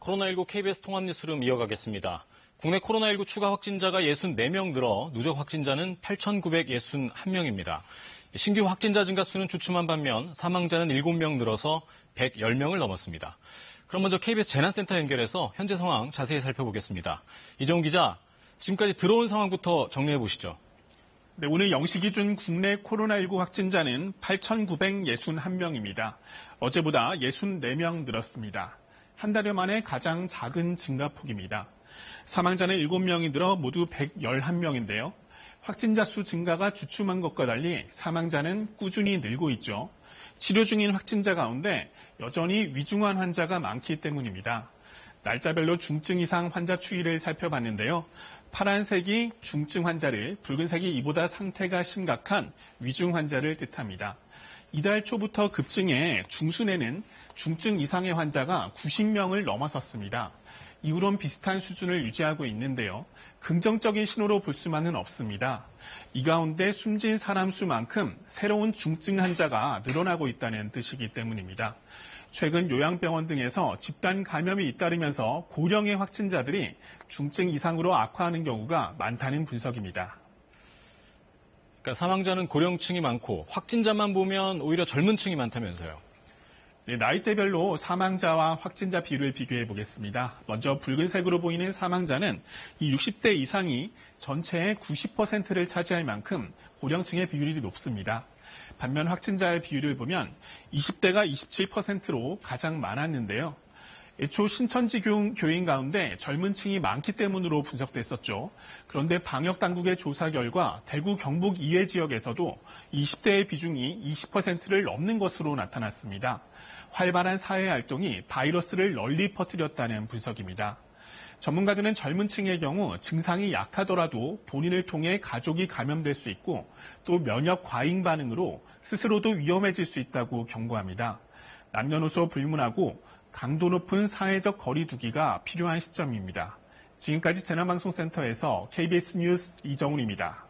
코로나19 KBS 통합뉴스룸 이어가겠습니다. 국내 코로나19 추가 확진자가 64명 늘어 누적 확진자는 8,961명입니다. 신규 확진자 증가 수는 주춤한 반면 사망자는 7명 늘어서 110명을 넘었습니다. 그럼 먼저 KBS 재난센터 연결해서 현재 상황 자세히 살펴보겠습니다. 이정훈 기자, 지금까지 들어온 상황부터 정리해 보시죠. 네, 오늘 0시 기준 국내 코로나19 확진자는 8,961명입니다. 어제보다 64명 늘었습니다. 한 달여 만에 가장 작은 증가폭입니다. 사망자는 7명이 늘어 모두 111명인데요. 확진자 수 증가가 주춤한 것과 달리 사망자는 꾸준히 늘고 있죠. 치료 중인 확진자 가운데 여전히 위중한 환자가 많기 때문입니다. 날짜별로 중증 이상 환자 추이를 살펴봤는데요. 파란색이 중증 환자를, 붉은색이 이보다 상태가 심각한 위중 환자를 뜻합니다. 이달 초부터 급증해 중순에는 중증 이상의 환자가 90명을 넘어섰습니다. 이후론 비슷한 수준을 유지하고 있는데요. 긍정적인 신호로 볼 수만은 없습니다. 이 가운데 숨진 사람 수만큼 새로운 중증 환자가 늘어나고 있다는 뜻이기 때문입니다. 최근 요양병원 등에서 집단 감염이 잇따르면서 고령의 확진자들이 중증 이상으로 악화하는 경우가 많다는 분석입니다. 그러니까 사망자는 고령층이 많고 확진자만 보면 오히려 젊은 층이 많다면서요. 네, 나이대별로 사망자와 확진자 비율을 비교해 보겠습니다. 먼저 붉은색으로 보이는 사망자는 이 60대 이상이 전체의 90%를 차지할 만큼 고령층의 비율이 높습니다. 반면 확진자의 비율을 보면 20대가 27%로 가장 많았는데요. 애초 신천지 교인 가운데 젊은 층이 많기 때문으로 분석됐었죠. 그런데 방역당국의 조사 결과 대구 경북 이외 지역에서도 20대의 비중이 20%를 넘는 것으로 나타났습니다. 활발한 사회활동이 바이러스를 널리 퍼뜨렸다는 분석입니다. 전문가들은 젊은 층의 경우 증상이 약하더라도 본인을 통해 가족이 감염될 수 있고 또 면역 과잉 반응으로 스스로도 위험해질 수 있다고 경고합니다. 남녀노소 불문하고 강도 높은 사회적 거리 두기가 필요한 시점입니다. 지금까지 재난방송센터에서 KBS 뉴스 이정훈입니다.